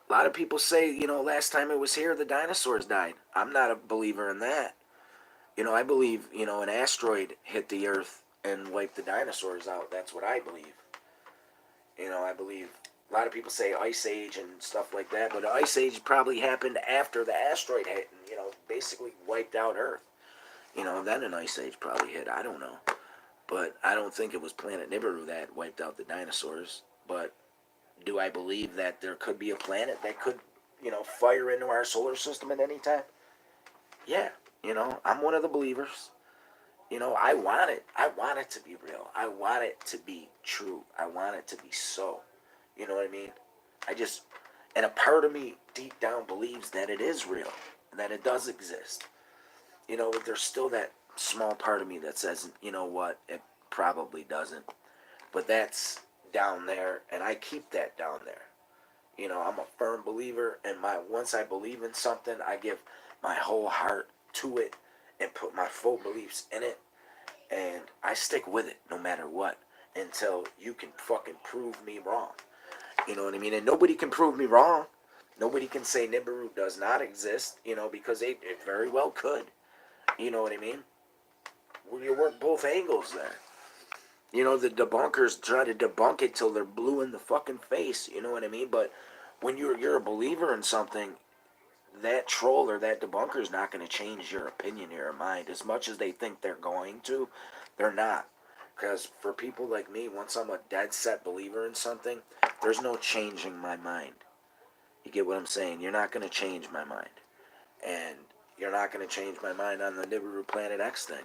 A lot of people say, last time it was here, the dinosaurs died. I'm not a believer in that. I believe, an asteroid hit the Earth and wiped the dinosaurs out. That's what I believe. I believe a lot of people say Ice Age and stuff like that, but the Ice Age probably happened after the asteroid hit and, basically wiped out Earth. Then an Ice Age probably hit. I don't know. But I don't think it was Planet Nibiru that wiped out the dinosaurs. But do I believe that there could be a planet that could, fire into our solar system at any time? Yeah, I'm one of the believers. I want it. I want it to be real. I want it to be true. I want it to be so. You know what I mean? And a part of me deep down believes that it is real, that it does exist. But there's still that small part of me that says, you know what, it probably doesn't. But that's down there, and I keep that down there. I'm a firm believer, and once I believe in something, I give my whole heart to it and put my full beliefs in it, and I stick with it no matter what until you can fucking prove me wrong. You know what I mean? And nobody can prove me wrong. Nobody can say Nibiru does not exist, because it very well could. You know what I mean? you work both angles there. You know, the debunkers try to debunk it till they're blue in the fucking face. You know what I mean? But when you're a believer in something, that troll or that debunker is not going to change your opinion or your mind as much as they think they're going to. They're not. Because for people like me, once I'm a dead set believer in something, there's no changing my mind. You get what I'm saying? You're not going to change my mind. And you're not going to change my mind on the Nibiru Planet X thing.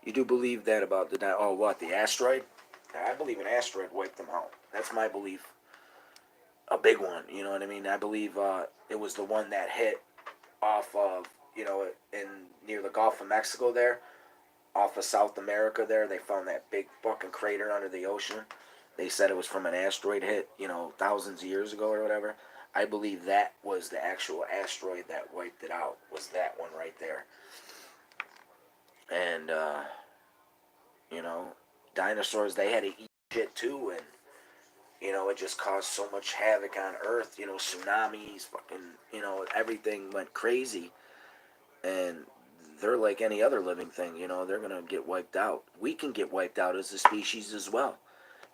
You do believe that about the asteroid? I believe an asteroid wiped them out. That's my belief. A big one, you know what I mean? I believe it was the one that hit off of, in near the Gulf of Mexico there, off of South America there. They found that big fucking crater under the ocean. They said it was from an asteroid hit, thousands of years ago or whatever. I believe that was the actual asteroid that wiped it out, was that one right there. And, dinosaurs, they had to eat shit too, and, it just caused so much havoc on Earth, tsunamis, fucking, everything went crazy, and they're like any other living thing, they're going to get wiped out. We can get wiped out as a species as well.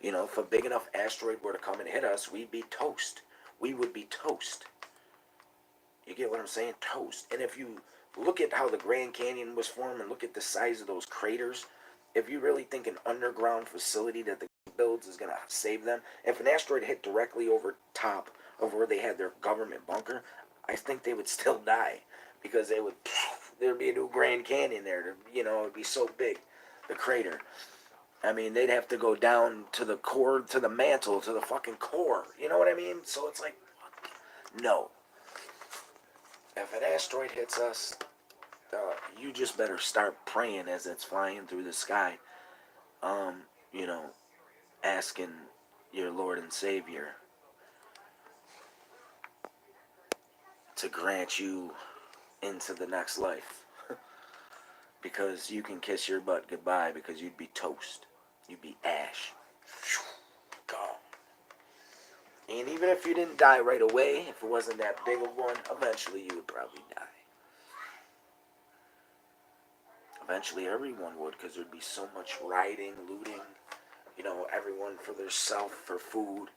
If a big enough asteroid were to come and hit us, we'd be toast. We would be toast. You get what I'm saying? Toast. And if you look at how the Grand Canyon was formed and look at the size of those craters, if you really think an underground facility that the builds is going to save them, if an asteroid hit directly over top of where they had their government bunker, I think they would still die, because there'd be a new Grand Canyon there. It'd be so big, the crater. I mean, they'd have to go down to the core, to the mantle, to the fucking core. You know what I mean? So it's like, no. If an asteroid hits us, you just better start praying as it's flying through the sky. Asking your Lord and Savior to grant you into the next life. Because you can kiss your butt goodbye, because you'd be toast. You'd be ash. Gone. And even if you didn't die right away, if it wasn't that big of one, eventually you would probably die. Eventually everyone would, because there'd be so much rioting, looting, everyone for their self, for food.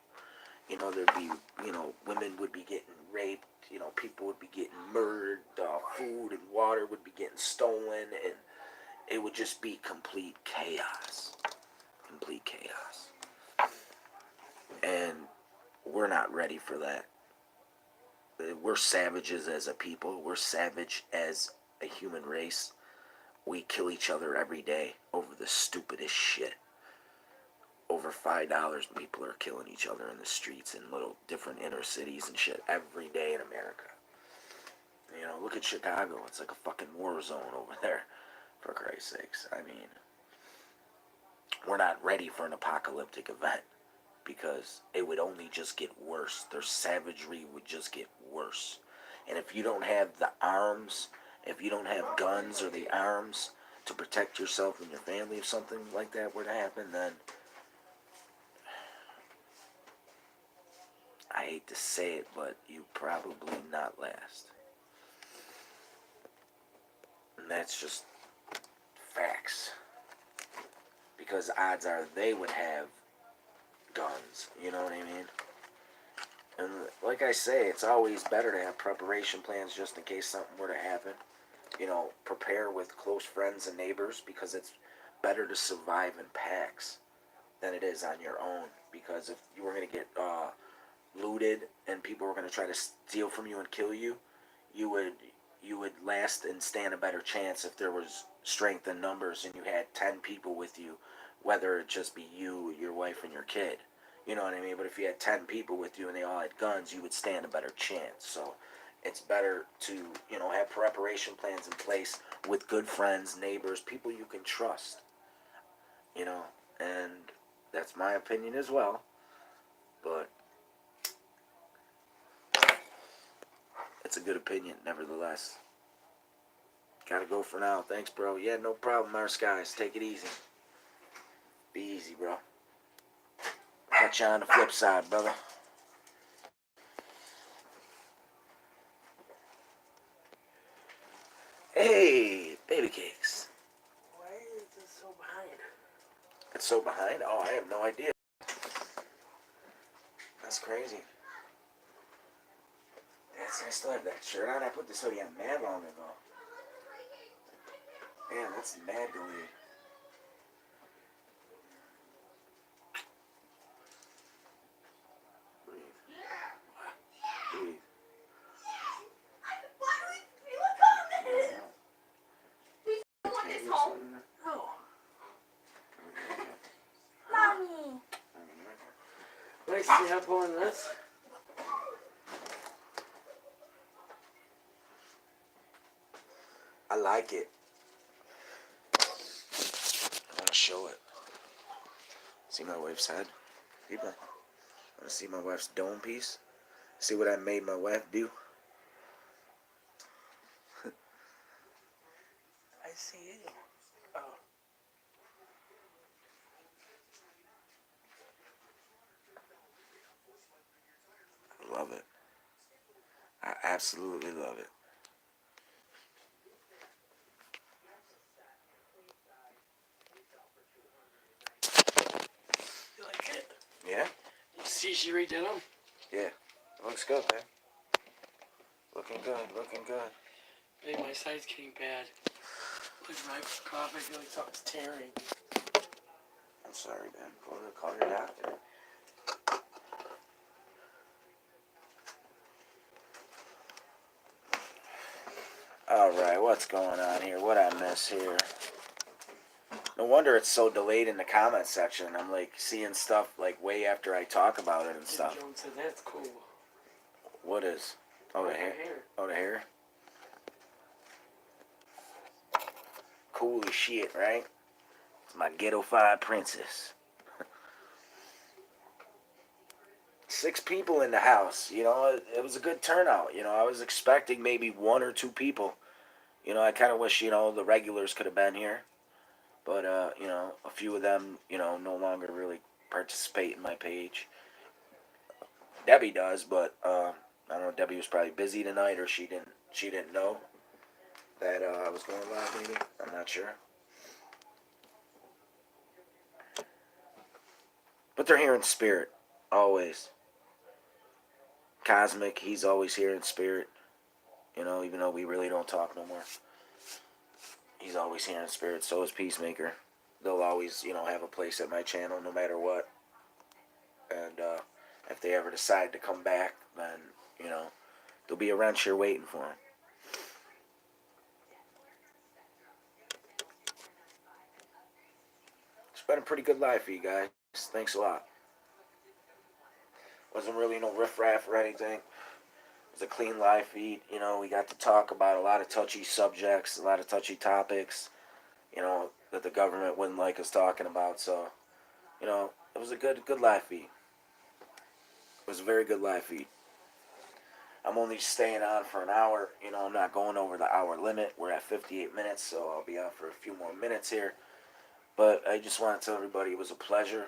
There'd be, women would be getting raped, people would be getting murdered, food and water would be getting stolen, and it would just be complete chaos. Complete chaos. And we're not ready for that. We're savages as a people. We're savage as a human race. We kill each other every day over the stupidest shit. Over $5, people are killing each other in the streets in little different inner cities and shit every day in America. Look at Chicago. It's like a fucking war zone over there, for Christ's sakes. I mean, we're not ready for an apocalyptic event, because it would only just get worse. Their savagery would just get worse. And if you don't have the arms, if you don't have guns or the arms to protect yourself and your family, if something like that were to happen, then I hate to say it, but you probably not last. And that's just facts. Because odds are they would have guns, you know what I mean? And like I say, it's always better to have preparation plans just in case something were to happen. Prepare with close friends and neighbors, because it's better to survive in packs than it is on your own. Because if you were going to get looted and people were going to try to steal from you and kill you, you would last and stand a better chance if there was strength in numbers and you had 10 people with you, whether it just be you, your wife, and your kid. You know what I mean? But if you had 10 people with you and they all had guns, you would stand a better chance. So it's better to, have preparation plans in place with good friends, neighbors, people you can trust. And that's my opinion as well. But it's a good opinion, nevertheless. Gotta go for now. Thanks, bro. Yeah, no problem, our skies. Take it easy. Be easy, bro. Catch you on the flip side, brother. Hey, baby cakes. Why is this so behind? It's so behind? Oh, I have no idea. That's crazy. I still have that shirt on. I put this hoodie on mad long ago. Man, that's mad delayed. Breathe. Breathe. Home. No. Mommy. Nice to see how pulling this. I like it. I want to show it. See my wife's head? People, want to see my wife's dome piece? See what I made my wife do? I see you. Oh. I love it. I absolutely love it. You like it? Yeah? You see she redid them? Yeah. Looks good, man. Looking good, looking good. Maybe my side's getting bad. Look at my cough, I feel like something's tearing. I'm sorry, man. Call your doctor. Alright, what's going on here? What I miss here? No wonder it's so delayed in the comment section. I'm like seeing stuff like way after I talk about it and stuff. Jones said that's cool. What is? Oh, the hair. Oh, the hair. Cool as shit, right? It's my ghetto-fied princess. 6 people in the house. You know, it was a good turnout. You know, I was expecting maybe 1 or 2 people. You know, I kind of wish, you know, the regulars could have been here. But, you know, a few of them, you know, no longer really participate in my page. Debbie does, but I don't know. Debbie was probably busy tonight, or she didn't know that I was going live. Maybe I'm not sure. But they're here in spirit, always. Cosmic, he's always here in spirit. You know, even though we really don't talk no more, he's always here in spirit. So is Peacemaker. They'll always, you know, have a place at my channel no matter what. And if they ever decide to come back, then, you know, there'll be a wrench here waiting for them. It's been a pretty good life for you guys. Thanks a lot. Wasn't really no riffraff or anything. It was a clean live feed. You know, we got to talk about a lot of touchy subjects, a lot of touchy topics, you know, that the government wouldn't like us talking about. So, you know, it was a good live feed. It was a very good live feed. I'm only staying on for an hour. You know, I'm not going over the hour limit. We're at 58 minutes, so I'll be on for a few more minutes here. But I just want to tell everybody it was a pleasure.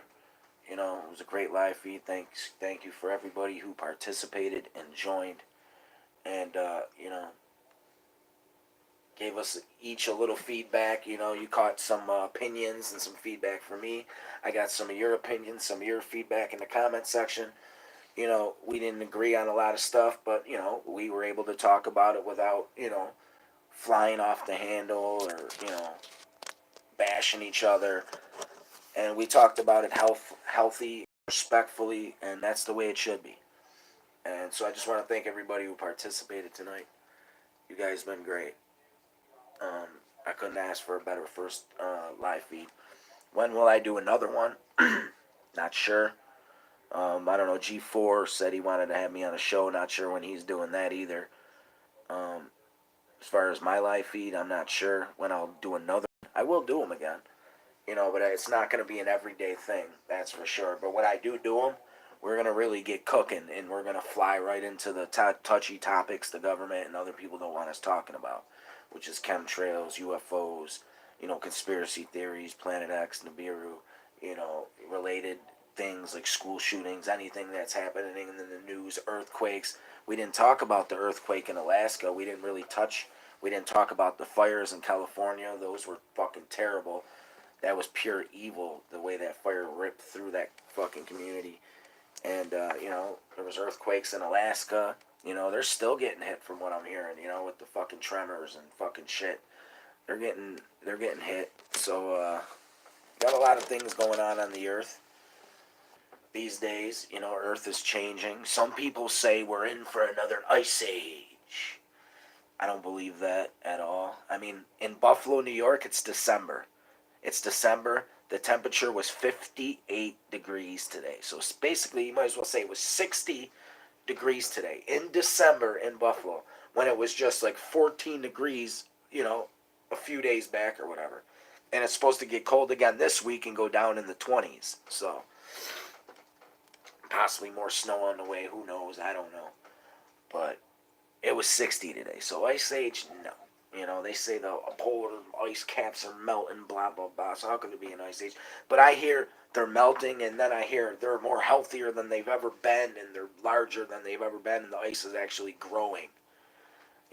You know, it was a great live feed. Thank you for everybody who participated and joined. And, you know, gave us each a little feedback. You know, you caught some opinions and some feedback from me. I got some of your opinions, some of your feedback in the comment section. You know, we didn't agree on a lot of stuff, but, you know, we were able to talk about it without, you know, flying off the handle or, you know, bashing each other. And we talked about it healthy, respectfully, and that's the way it should be. And so I just want to thank everybody who participated tonight. You guys been great. I couldn't ask for a better first live feed. When will I do another one? Not sure. I don't know. G4 said he wanted to have me on a show. Not sure when he's doing that either. As far as my live feed, I'm not sure when I'll do another. I will do them again. You know, but it's not going to be an everyday thing. That's for sure. But when I do them, we're going to really get cooking. And we're going to fly right into the touchy topics the government and other people don't want us talking about. Which is chemtrails, UFOs, you know, conspiracy theories, Planet X, Nibiru, you know, related things like school shootings, anything that's happening in the news, earthquakes. We didn't talk about the earthquake in Alaska. We didn't really touch We didn't talk about the fires in California. Those were fucking terrible. That was pure evil, the way that fire ripped through that fucking community. And, there was earthquakes in Alaska. They're still getting hit from what I'm hearing, with the fucking tremors and fucking shit. They're getting hit. So, got a lot of things going on the earth these days. Earth is changing. Some people say we're in for another ice age. I don't believe that at all. I mean, in Buffalo, New York, it's December. It's December. The temperature was 58 degrees today. So it's basically, you might as well say it was 60 degrees today in December in Buffalo, when it was just like 14 degrees, a few days back or whatever. And it's supposed to get cold again this week and go down in the 20s. So possibly more snow on the way. Who knows? I don't know. But it was 60 today. So ice age, no. They say the polar ice caps are melting, blah, blah, blah. So how can there be an ice age? But I hear they're melting, and then I hear they're more healthier than they've ever been, and they're larger than they've ever been, and the ice is actually growing.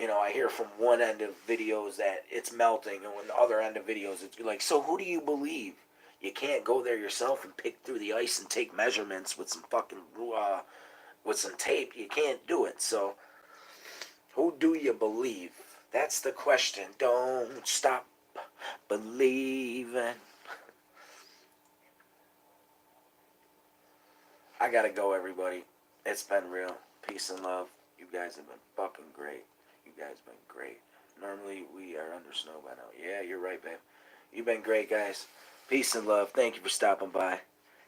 I hear from one end of videos that it's melting, and on the other end of videos, it's like, so who do you believe? You can't go there yourself and pick through the ice and take measurements with some fucking, with some tape. You can't do it. So who do you believe? That's the question. Don't stop believing. I gotta go, everybody. It's been real. Peace and love. You guys have been fucking great. You guys have been great. Normally, we are under snow by now. Yeah, you're right, babe. You've been great, guys. Peace and love. Thank you for stopping by.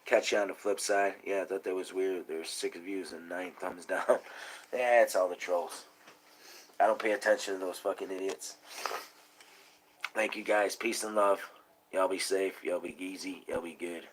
Catch you on the flip side. Yeah, I thought that was weird. There's 6 views and 9 thumbs down. Yeah, it's all the trolls. I don't pay attention to those fucking idiots. Thank you, guys. Peace and love. Y'all be safe. Y'all be easy. Y'all be good.